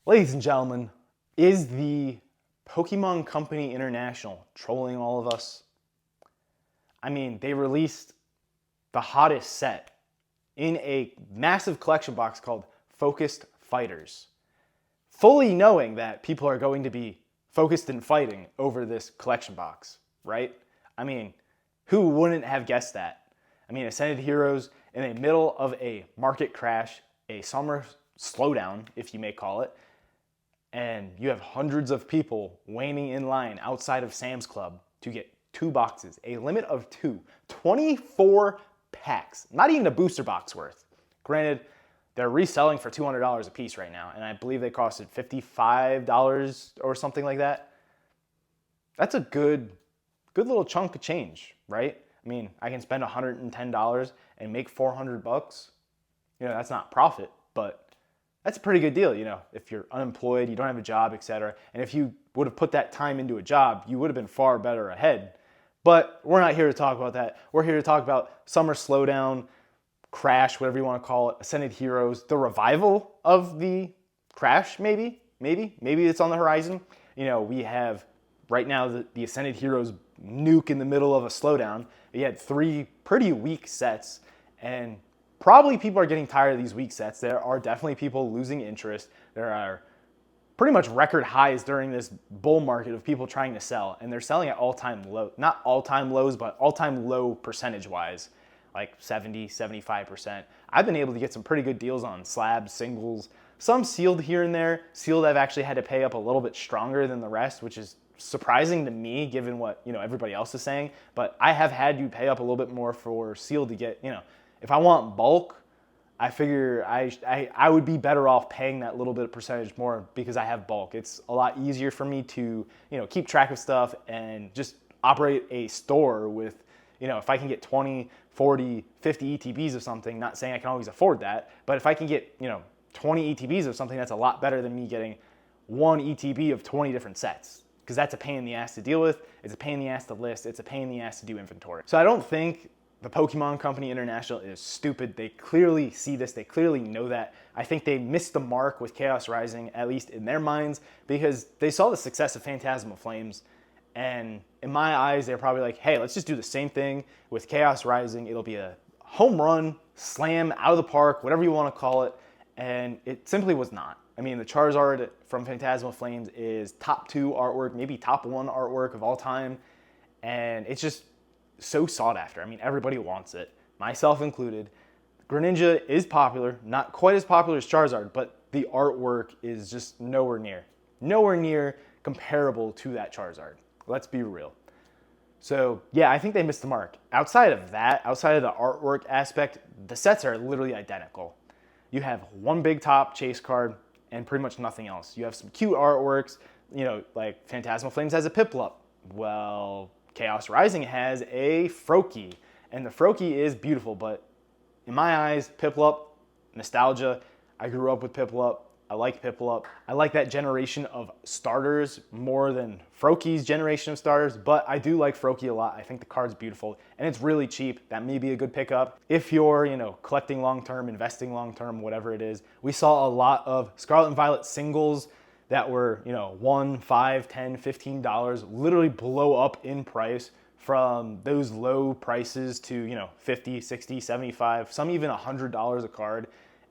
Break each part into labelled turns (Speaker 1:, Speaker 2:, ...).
Speaker 1: Ladies and gentlemen, is the Pokemon Company International trolling all of us? I mean, they released the hottest set in a massive collection box called Focused Fighters, fully knowing that people are going to be focused in fighting over this collection box, right? I mean, who wouldn't have guessed that? I mean, Ascended Heroes in the middle of a market crash, a summer slowdown, if you may call it, and you have hundreds of people waiting in line outside of Sam's Club to get 2 boxes, a limit of 24 packs, not even a booster box worth. Granted, they're reselling for $200 a piece right now, and I believe they costed $55 or something like that. That's a good little chunk of change, right? I mean, I can spend $110 and make 400 bucks. You know, that's not profit, but that's a pretty good deal, you know, if you're unemployed, you don't have a job, etc. And if you would have put that time into a job, you would have been far better ahead. But we're not here to talk about that. We're here to talk about summer slowdown, crash, whatever you want to call it, Ascended Heroes, the revival of the crash, maybe it's on the horizon. You know, we have right now the Ascended Heroes nuke in the middle of a slowdown. We had 3 pretty weak sets, and probably people are getting tired of these weak sets. There are definitely people losing interest. There are pretty much record highs during this bull market of people trying to sell, and they're selling at all-time low, not all-time lows, but all-time low percentage-wise, like 70, 75%. I've been able to get some pretty good deals on slabs, singles, some sealed here and there. Sealed I've actually had to pay up a little bit stronger than the rest, which is surprising to me given what, you know, everybody else is saying. But I have had to pay up a little bit more for sealed to get, you know, if I want bulk, I figure I would be better off paying that little bit of percentage more because I have bulk. It's a lot easier for me to, you know, keep track of stuff and just operate a store with, you know, if I can get 20, 40, 50 ETBs of something, not saying I can always afford that, but if I can get, you know, 20 ETBs of something, that's a lot better than me getting 1 ETB of 20 different sets, because that's a pain in the ass to deal with. It's a pain in the ass to list. It's a pain in the ass to do inventory. So I don't think the Pokemon Company International is stupid. They clearly see this. They clearly know that. I think they missed the mark with Chaos Rising, at least in their minds, because they saw the success of Phantasmal Flames. And in my eyes, they're probably like, hey, let's just do the same thing with Chaos Rising. It'll be a home run, slam, out of the park, whatever you want to call it. And it simply was not. I mean, the Charizard from Phantasmal Flames is top 2 artwork, maybe top 1 artwork of all time. And it's just so sought after. I mean, everybody wants it, myself included. Greninja is popular, not quite as popular as Charizard, but the artwork is just nowhere near comparable to that Charizard. Let's be real. So yeah, I think they missed the mark. Outside of that, outside of the artwork aspect, the sets are literally identical. You have one big top chase card and pretty much nothing else. You have some cute artworks, you know, like Phantasmal Flames has a Piplup. Well, Chaos Rising has a Froakie, and the Froakie is beautiful, but in my eyes, Piplup, nostalgia. I grew up with Piplup. I like Piplup. I like that generation of starters more than Froakie's generation of starters, but I do like Froakie a lot. I think the card's beautiful, and it's really cheap. That may be a good pickup if you're, you know, collecting long-term, investing long-term, whatever it is. We saw a lot of Scarlet and Violet singles that were, you know, $1, $5, $10, $15, literally blow up in price from those low prices to, you know, 50, 60, 75, some even $100 a card.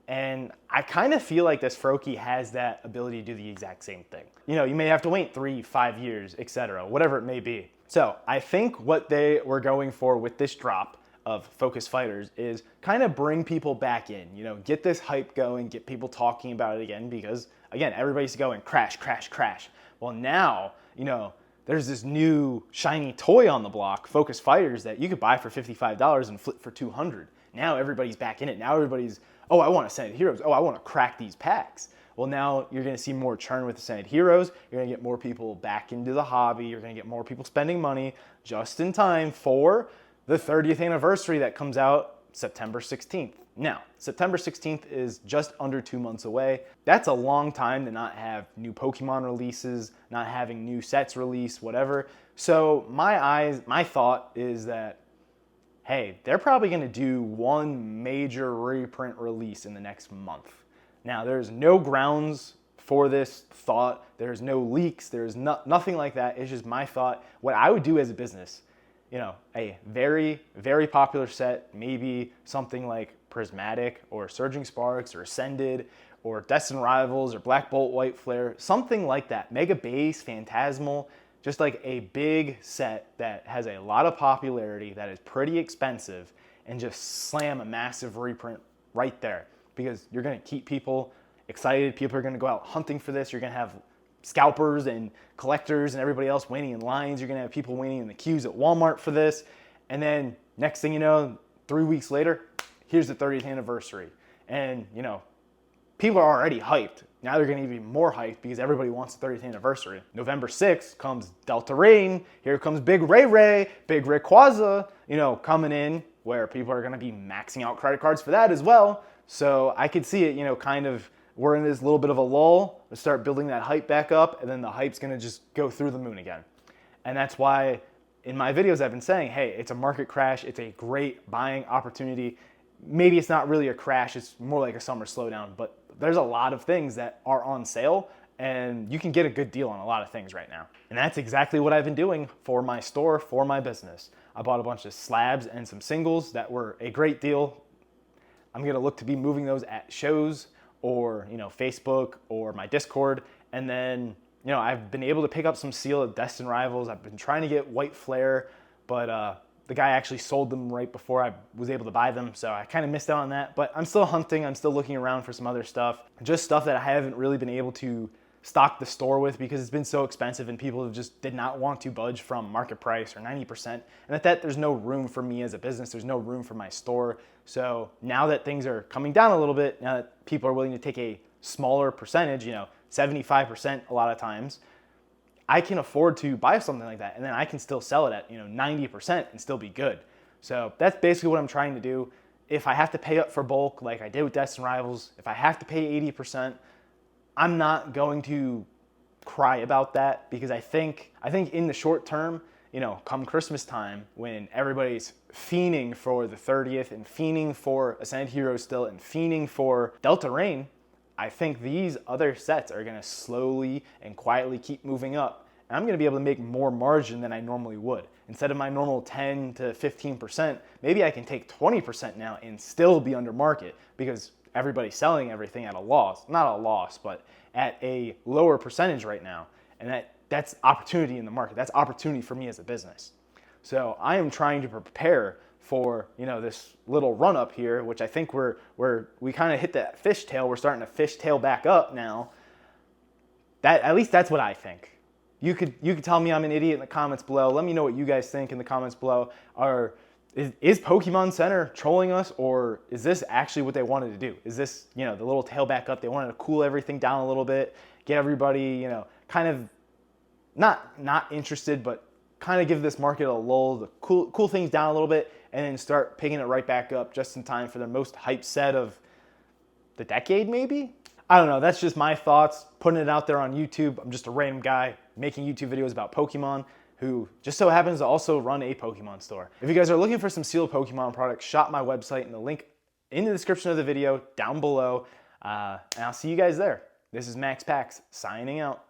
Speaker 1: And I kind of feel like this Froakie has that ability to do the exact same thing. You know, you may have to wait 3, 5 years, etc., whatever it may be. So I think what they were going for with this drop of Focus Fighters is kind of bring people back in, you know, get this hype going, get people talking about it again, because again, everybody's going crash, crash, crash. Well, now, you know, there's this new shiny toy on the block, Focus Fighters, that you could buy for $55 and flip for $200. Now everybody's back in it. Now everybody's, oh, I want Ascended Heroes. Oh, I want to crack these packs. Well, now you're going to see more churn with Ascended Heroes. You're going to get more people back into the hobby. You're going to get more people spending money just in time for the 30th anniversary that comes out September 16th. Now, September 16th is just under 2 months away. That's a long time to not have new Pokemon releases, not having new sets released, whatever. So my thought is that, hey, they're probably going to do one major reprint release in the next month. Now, there's no grounds for this thought. There's no leaks. There's nothing like that. It's just my thought. What I would do as a business, you know, a very, very popular set, maybe something like Prismatic or Surging Sparks or Ascended or Destined Rivals or Black Bolt White Flare, something like that. Mega Base, Phantasmal, just like a big set that has a lot of popularity, that is pretty expensive, and just slam a massive reprint right there, because you're gonna keep people excited. People are gonna go out hunting for this. You're gonna have scalpers and collectors and everybody else waiting in lines. You're gonna have people waiting in the queues at Walmart for this. And then next thing you know, 3 weeks later, here's the 30th anniversary. And you know, people are already hyped. Now they're gonna be more hyped because everybody wants the 30th anniversary. November 6th comes Delta Rain. Here comes Big Ray, Big Rayquaza, you know, coming in, where people are gonna be maxing out credit cards for that as well. So I could see it, you know, kind of, we're in this little bit of a lull. We start building that hype back up, and then the hype's gonna just go through the moon again. And that's why in my videos I've been saying, hey, it's a market crash. It's a great buying opportunity. Maybe it's not really a crash. It's more like a summer slowdown, but there's a lot of things that are on sale, and you can get a good deal on a lot of things right now. And that's exactly what I've been doing for my store, for my business. I bought a bunch of slabs and some singles that were a great deal. I'm gonna look to be moving those at shows, or you know, Facebook or my Discord. And then, you know, I've been able to pick up some seal at Destined Rivals. I've been trying to get White Flare, but the guy actually sold them right before I was able to buy them, so I kind of missed out on that. But I'm still hunting. I'm still looking around for some other stuff, just stuff that I haven't really been able to stock the store with because it's been so expensive and people just did not want to budge from market price or 90%. And at that, there's no room for me as a business. There's no room for my store. So now that things are coming down a little bit, now that people are willing to take a smaller percentage, you know, 75% a lot of times, I can afford to buy something like that, and then I can still sell it at, you know, 90% and still be good. So that's basically what I'm trying to do. If I have to pay up for bulk, like I did with Destined Rivals, if I have to pay 80%, I'm not going to cry about that, because I think in the short term, you know, come Christmas time, when everybody's fiending for the 30th and fiending for Ascended Heroes still and fiending for Delta Rain, I think these other sets are gonna slowly and quietly keep moving up. And I'm gonna be able to make more margin than I normally would. Instead of my normal 10 to 15%, maybe I can take 20% now and still be under market, because everybody's selling everything at a loss. Not a loss, but at a lower percentage right now. And that's opportunity in the market. That's opportunity for me as a business. So I am trying to prepare for, you know, this little run up here, which I think we kind of hit that fishtail. We're starting to fishtail back up now. At least that's what I think. You could tell me I'm an idiot in the comments below. Let me know what you guys think in the comments below. Is Pokemon Center trolling us, or is this actually what they wanted to do? Is this, you know, the little tail back up? They wanted to cool everything down a little bit, get everybody, you know, kind of not interested, but kind of give this market a lull, to cool things down a little bit, and then start picking it right back up just in time for the most hyped set of the decade, maybe? I don't know. That's just my thoughts, putting it out there on YouTube. I'm just a random guy making YouTube videos about Pokemon, who just so happens to also run a Pokemon store. If you guys are looking for some sealed Pokemon products, shop my website in the link in the description of the video down below. And I'll see you guys there. This is Max Pax signing out.